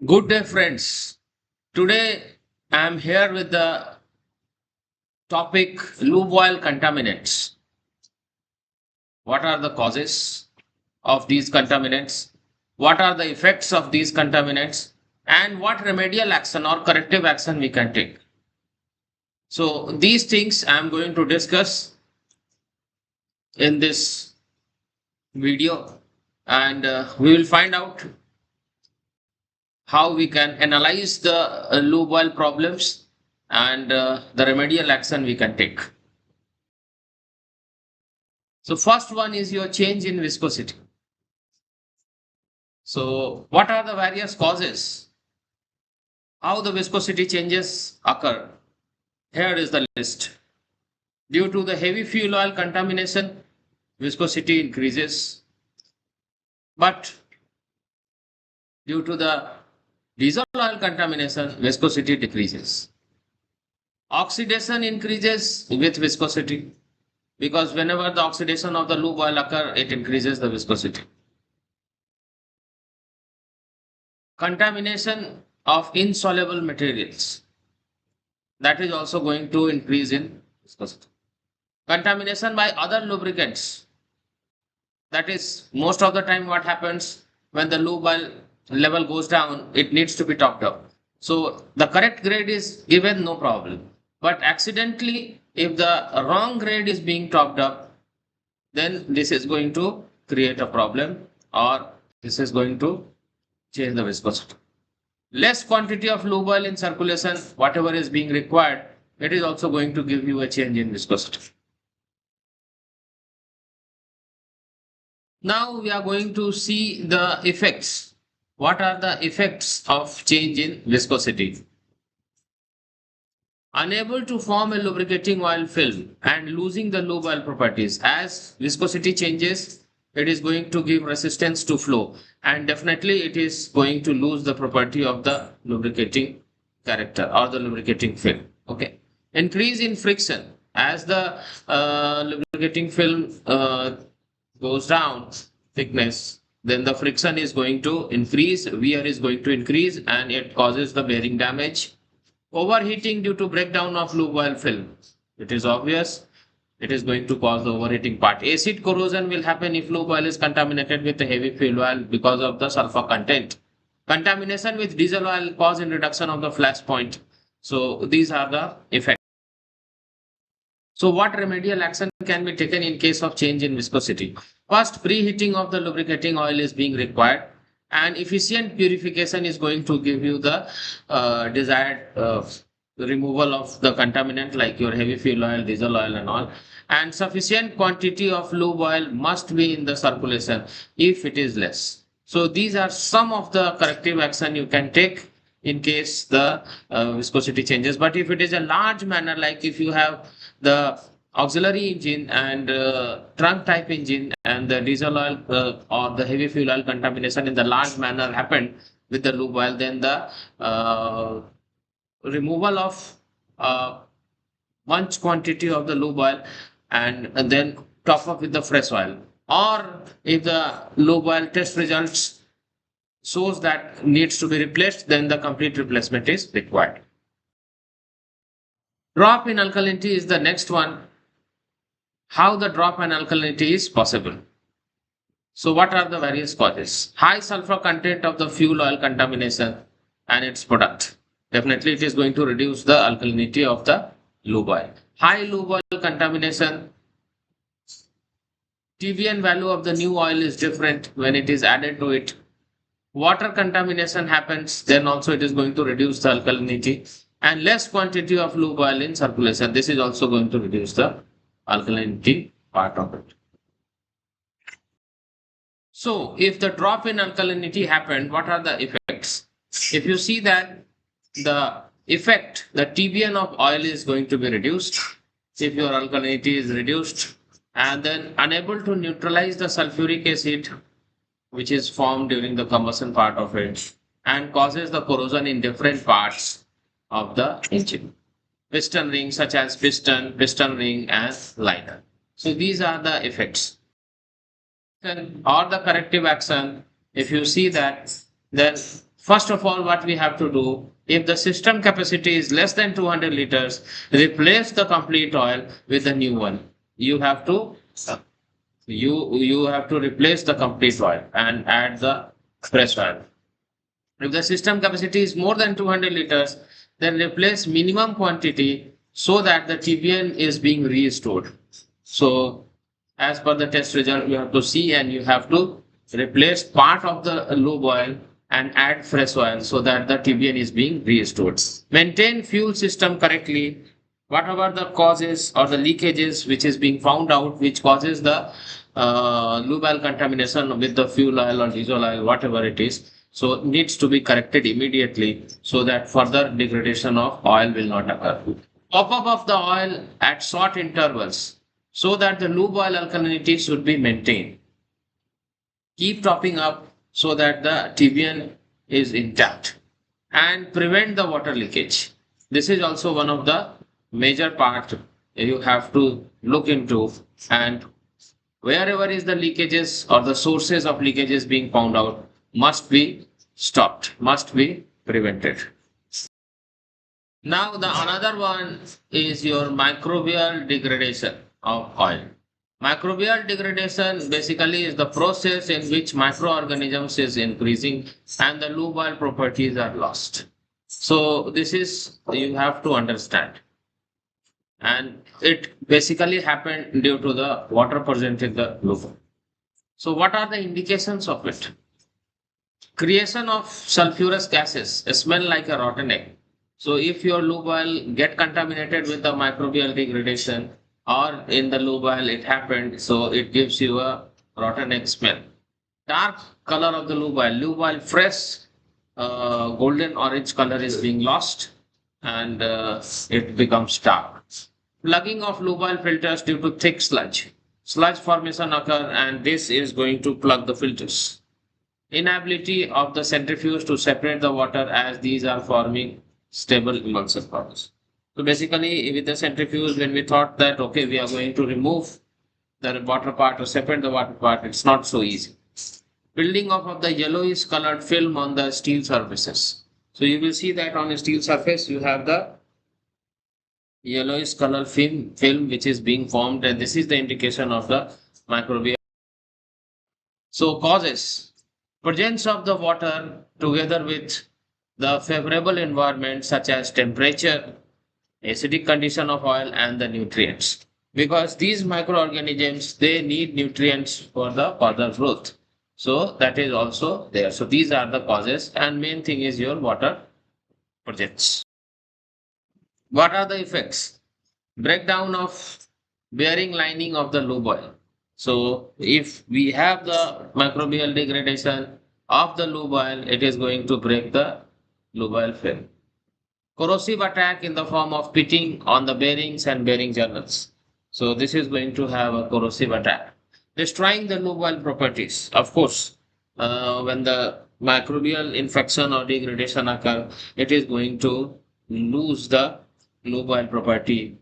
Good day, friends. Today I am here with the topic lube oil contaminants. What are the causes of these contaminants? What are the effects of these contaminants? And what remedial action or corrective action we can take? So, these things I am going to discuss in this video, and we will find out how we can analyze the lube oil problems and the remedial action we can take. So first one is your change in viscosity. So what are the various causes? How the viscosity changes occur? Here is the list. Due to the heavy fuel oil contamination, viscosity increases. But due to the diesel oil contamination, viscosity decreases. Oxidation increases with viscosity because whenever the oxidation of the lube oil occur, it increases the viscosity. Contamination of insoluble materials, that is also going to increase in viscosity. Contamination by other lubricants, that is most of the time what happens when the lube oil level goes down, it needs to be topped up. So the correct grade is given, no problem. But accidentally, if the wrong grade is being topped up, then this is going to create a problem, or this is going to change the viscosity. Less quantity of lube oil in circulation, whatever is being required, it is also going to give you a change in viscosity. Now we are going to see the effects. What are the effects of change in viscosity? Unable to form a lubricating oil film and losing the lube oil properties. As viscosity changes, it is going to give resistance to flow, and definitely it is going to lose the property of the lubricating character or the lubricating film. Okay. Increase in friction. As the lubricating film goes down thickness, then the friction is going to increase, wear is going to increase, and it causes the bearing damage. Overheating due to breakdown of lube oil film. It is obvious. It is going to cause the overheating part. Acid corrosion will happen if lube oil is contaminated with the heavy fuel oil because of the sulfur content. Contamination with diesel oil cause in reduction of the flash point. So these are the effects. So what remedial action can be taken in case of change in viscosity? First, preheating of the lubricating oil is being required, and efficient purification is going to give you the desired removal of the contaminant like your heavy fuel oil, diesel oil and all. And sufficient quantity of lube oil must be in the circulation if it is less. So these are some of the corrective action you can take in case the viscosity changes. But if it is a large manner, like if you have the auxiliary engine and trunk type engine and the diesel oil or the heavy fuel oil contamination in the large manner happened with the lube oil, then the removal of much quantity of the lube oil and then top up with the fresh oil, or if the lube oil test results shows that needs to be replaced, then the complete replacement is required. Drop in alkalinity is the next one. How the drop in alkalinity is possible? So what are the various causes? High sulfur content of the fuel oil contamination and its product. Definitely it is going to reduce the alkalinity of the lube oil. High lube oil contamination. TBN value of the new oil is different when it is added to it. Water contamination happens, then also it is going to reduce the alkalinity. And less quantity of lube oil in circulation. This is also going to reduce the alkalinity part of it. So if the drop in alkalinity happened, what are the effects? If you see that the effect, the TBN of oil is going to be reduced if your alkalinity is reduced, and then unable to neutralize the sulfuric acid which is formed during the combustion part of it and causes the corrosion in different parts of the engine. Piston rings such as piston ring and liner. So these are the effects. Or the corrective action, if you see that, then First of all, what we have to do, if the system capacity is less than 200 liters, replace the complete oil with a new one. You have to you have to replace the complete oil and add the fresh oil. If the system capacity is more than 200 liters, then replace minimum quantity so that the TBN is being restored. So, as per the test result, you have to see and you have to replace part of the lube oil and add fresh oil so that the TBN is being restored. Maintain fuel system correctly. Whatever the causes or the leakages which is being found out, which causes the lube oil contamination with the fuel oil or diesel oil, whatever it is, so needs to be corrected immediately so that further degradation of oil will not occur. Top up of the oil at short intervals so that the lube oil alkalinity should be maintained. Keep topping up so that the TBN is intact and prevent the water leakage. This is also one of the major part you have to look into, and wherever is the leakages or the sources of leakages being found out must be stopped, must be prevented. Now the another one is your microbial degradation of oil. Microbial degradation basically is the process in which microorganisms is increasing and the lube oil properties are lost. So this is you have to understand, and it basically happened due to the water present in the lube. So what are the indications of it? Creation of sulfurous gases, smell like a rotten egg. So if your lube oil get contaminated with the microbial degradation or in the lube oil it happened, so it gives you a rotten egg smell. Dark color of the lube oil fresh golden orange color is being lost and it becomes dark. Plugging of lube oil filters due to thick sludge. Sludge formation occur and this is going to plug the filters. Inability of the centrifuge to separate the water as these are forming stable emulsion powders. So basically with the centrifuge, when we thought that okay we are going to remove the water part or separate the water part, it's not so easy. Building up of the yellowish colored film on the steel surfaces. So you will see that on a steel surface you have the yellowish color film which is being formed, and this is the indication of the microbial. So causes, presence of the water together with the favorable environment such as temperature, acidic condition of oil and the nutrients, because these microorganisms they need nutrients for the further growth. So that is also there. So these are the causes, and main thing is your water presence. What are the effects? Breakdown of bearing lining of the lube oil. So if we have the microbial degradation of the lube oil, it is going to break the lube oil film. Corrosive attack in the form of pitting on the bearings and bearing journals. So this is going to have a corrosive attack. Destroying the lube oil properties. Of course, when the microbial infection or degradation occur, it is going to lose the lube oil property,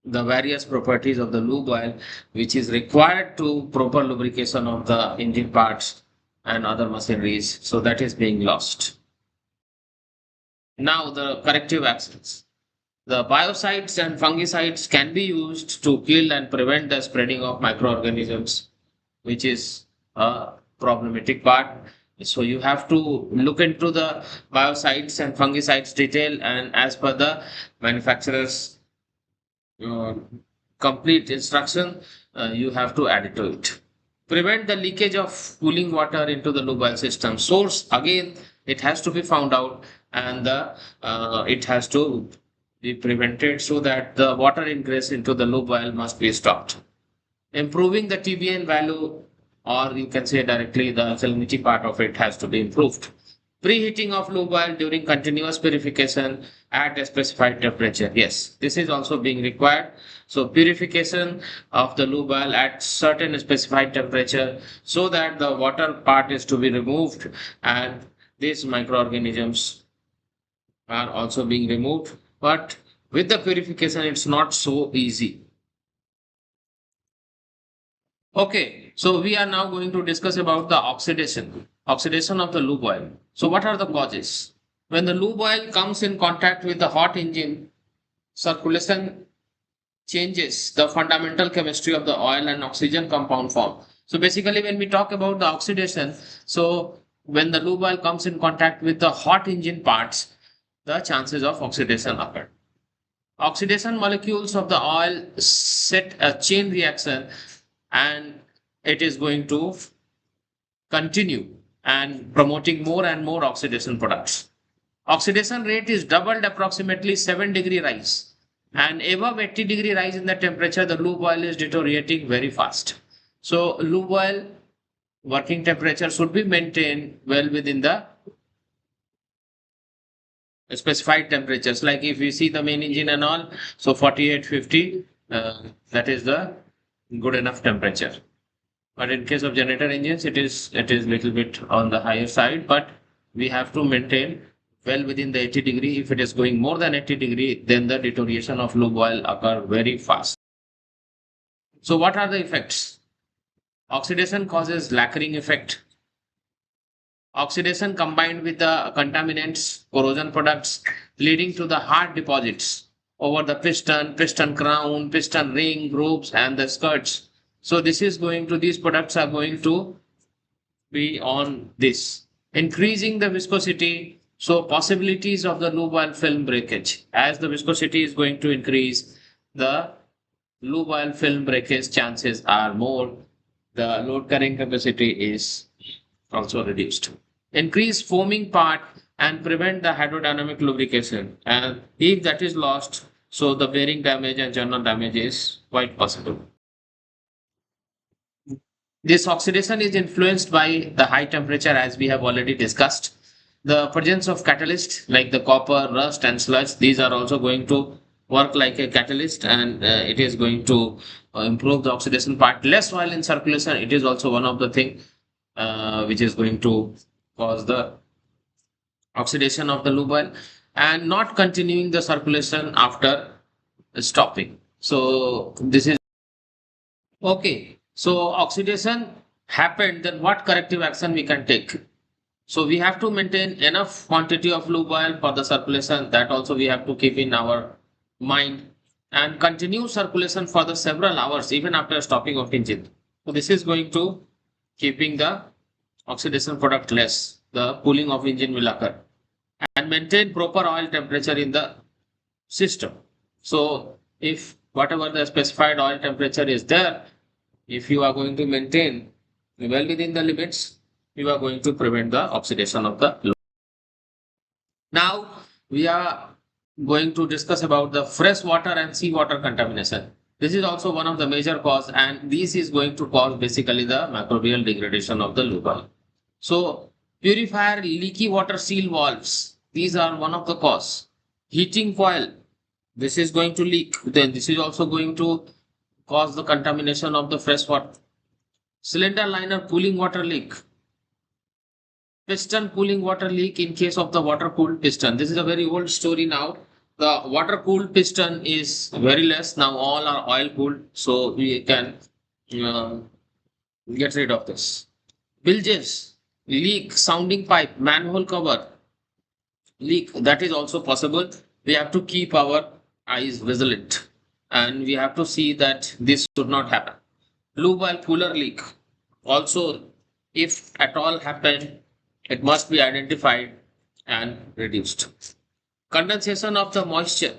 the various properties of the lube oil which is required to proper lubrication of the engine parts and other machineries. So that is being lost. Now the corrective actions. The biocides and fungicides can be used to kill and prevent the spreading of microorganisms, which is a problematic part. So you have to look into the biocides and fungicides detail, and as per the manufacturer's complete instruction, you have to add it to it. Prevent the leakage of cooling water into the lube oil system. Source, again, it has to be found out, and it has to be prevented so that the water ingress into the lube oil must be stopped. Improving the TBN value, or you can say directly the salinity part of it has to be improved. Preheating of lube oil during continuous purification at a specified temperature. Yes, this is also being required. So purification of the lube oil at certain specified temperature so that the water part is to be removed and these microorganisms are also being removed. But with the purification, it's not so easy. Okay, so we are now going to discuss about the oxidation. Oxidation of the lube oil. So what are the causes? When the lube oil comes in contact with the hot engine, circulation changes the fundamental chemistry of the oil and oxygen compound form. So basically when we talk about the oxidation, so when the lube oil comes in contact with the hot engine parts, the chances of oxidation occur. Oxidation molecules of the oil set a chain reaction and it is going to continue and promoting more and more oxidation products. Oxidation rate is doubled approximately 7-degree rise and above 80-degree rise in the temperature, the lube oil is deteriorating very fast. So lube oil working temperature should be maintained well within the specified temperatures. Like if we see the main engine and all, so 48, 50, that is the good enough temperature. But in case of generator engines, it is little bit on the higher side, but we have to maintain well within the 80-degree. If it is going more than 80-degree, then the deterioration of lube oil occur very fast. So what are the effects? Oxidation causes lacquering effect. Oxidation combined with the contaminants, corrosion products, leading to the hard deposits over the piston crown, piston ring, groups, and the skirts. So this is going to, these products are going to be on this. Increasing the viscosity, so possibilities of the lube oil film breakage. As the viscosity is going to increase, the lube oil film breakage chances are more. The load carrying capacity is also reduced. Increase foaming part and prevent the hydrodynamic lubrication. And if that is lost, so the bearing damage and general damage is quite possible. This oxidation is influenced by the high temperature, as we have already discussed. The presence of catalysts like the copper, rust, and sludge, these are also going to work like a catalyst, and it is going to improve the oxidation part. Less oil in circulation, it is also one of the thing which is going to cause the oxidation of the lube oil, and not continuing the circulation after stopping. So this is okay. So oxidation happened, then what corrective action we can take? So we have to maintain enough quantity of lube oil for the circulation. That also we have to keep in our mind, and continue circulation for the several hours even after stopping of engine. So this is going to keeping the oxidation product less. The cooling of engine will occur, and maintain proper oil temperature in the system. So if whatever the specified oil temperature is there, if you are going to maintain well within the limits, you are going to prevent the oxidation of the lube. Now we are going to discuss about the fresh water and seawater contamination. This is also one of the major cause, and this is going to cause basically the microbial degradation of the lube oil. So purifier leaky water seal valves, these are one of the cause. Heating coil, this is going to leak, then this is also going to cause the contamination of the fresh water. Cylinder liner cooling water leak, piston cooling water leak in case of the water cooled piston. This is a very old story now. The water cooled piston is very less now, all are oil cooled, so we can get rid of this. Bilges, leak, sounding pipe, manhole cover leak, that is also possible. We have to keep our eyes vigilant, and we have to see that this should not happen. Lube oil cooler leak, also if at all happen, it must be identified and reduced. Condensation of the moisture,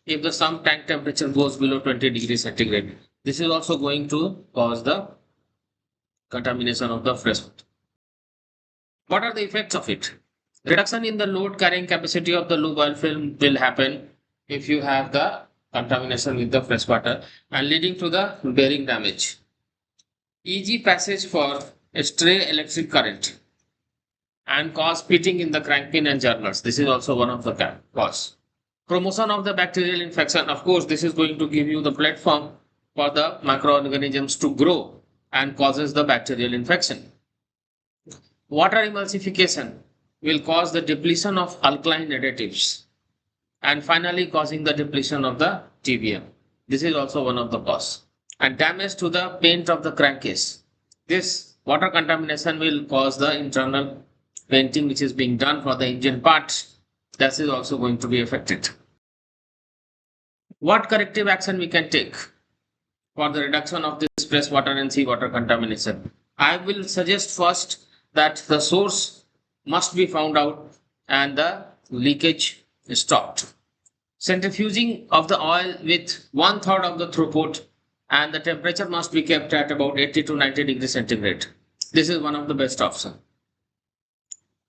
if the sump tank temperature goes below 20 degrees centigrade, this is also going to cause the contamination of the fresh water. What are the effects of it? Reduction in the load carrying capacity of the lube oil film will happen if you have the contamination with the fresh water, and leading to the bearing damage. Easy passage for a stray electric current and cause pitting in the crankpin and journals. This is also one of the cause. Promotion of the bacterial infection. Of course, this is going to give you the platform for the microorganisms to grow and causes the bacterial infection. Water emulsification will cause the depletion of alkaline additives, and finally causing the depletion of the TBM. This is also one of the cause. And damage to the paint of the crankcase. This Water contamination will cause the internal painting which is being done for the engine parts. That is also going to be affected. What corrective action we can take for the reduction of this freshwater and seawater contamination? I will suggest first that the source must be found out and the leakage stopped. Centrifuging of the oil with 1/3 of the throughput, and the temperature must be kept at about 80 to 90 degrees centigrade. This is one of the best options.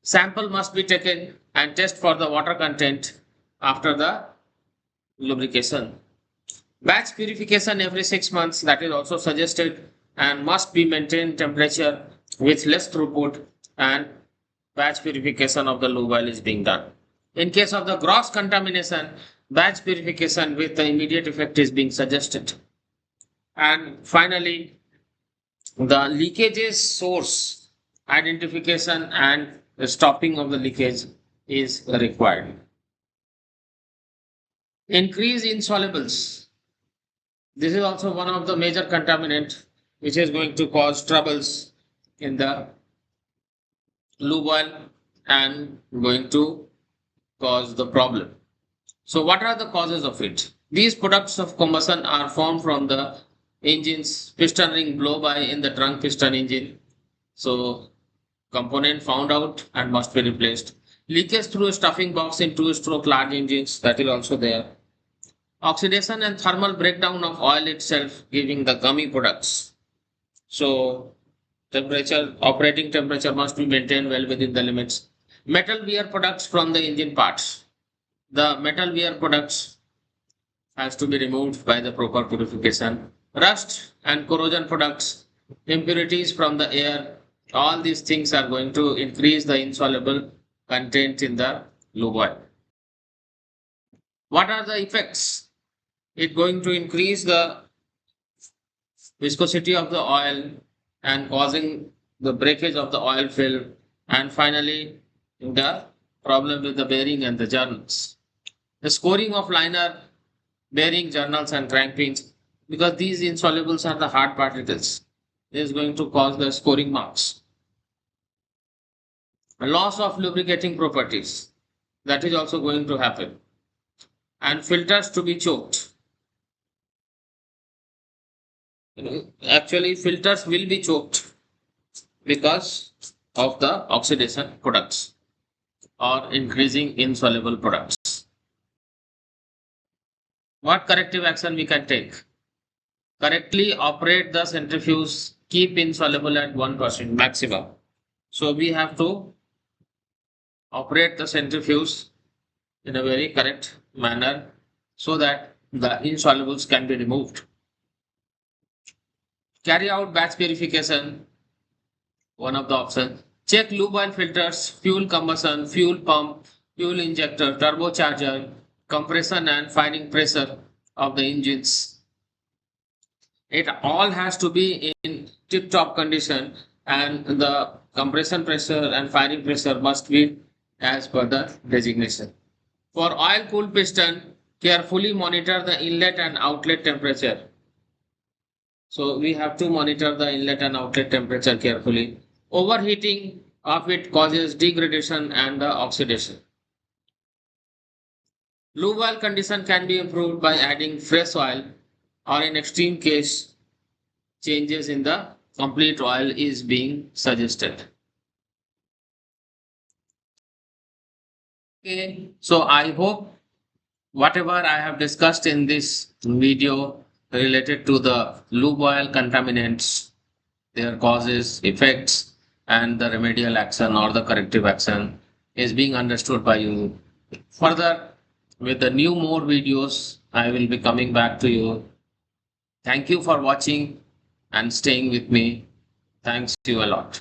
Sample must be taken and test for the water content after the lubrication. Batch purification every 6 months, that is also suggested, and must be maintained temperature with less throughput, and batch purification of the lube oil is being done. In case of the gross contamination, batch purification with the immediate effect is being suggested. And finally, the leakages source identification and the stopping of the leakage is required. Increase insolubles. This is also one of the major contaminant which is going to cause troubles in the lube oil and going to cause the problem. So what are the causes of it? These products of combustion are formed from the engine's piston ring blow by in the trunk piston engine. So component found out and must be replaced. Leakage through a stuffing box in two-stroke large engines, that is also there. Oxidation and thermal breakdown of oil itself, giving the gummy products. So temperature, operating temperature must be maintained well within the limits. Metal wear products from the engine parts. The metal wear products has to be removed by the proper purification. Rust and corrosion products, impurities from the air, all these things are going to increase the insoluble content in the lube oil. What are the effects? It's going to increase the viscosity of the oil and causing the breakage of the oil film, and finally the problem with the bearing and the journals. The scoring of liner, bearing, journals and crank pins, because these insolubles are the hard particles, is going to cause the scoring marks. A loss of lubricating properties, that is also going to happen. And filters to be choked. Actually, filters will be choked because of the oxidation products or increasing insoluble products. What corrective action we can take? Correctly operate the centrifuge, keep insoluble at 1% maximum. So we have to operate the centrifuge in a very correct manner so that the insolubles can be removed. Carry out batch purification, one of the options. Check lube oil filters, fuel combustion, fuel pump, fuel injector, turbocharger, compression and firing pressure of the engines. It all has to be in tip-top condition, and the compression pressure and firing pressure must be as per the designation. For oil-cooled piston, carefully monitor the inlet and outlet temperature. So we have to monitor the inlet and outlet temperature carefully. Overheating of it causes degradation and the oxidation. Lube oil condition can be improved by adding fresh oil, or in extreme case, changes in the complete oil is being suggested. Okay, so I hope whatever I have discussed in this video related to the lube oil contaminants, their causes, effects, and the remedial action or the corrective action is being understood by you. Further, with the new more videos, I will be coming back to you. Thank you for watching and staying with me. Thanks you a lot.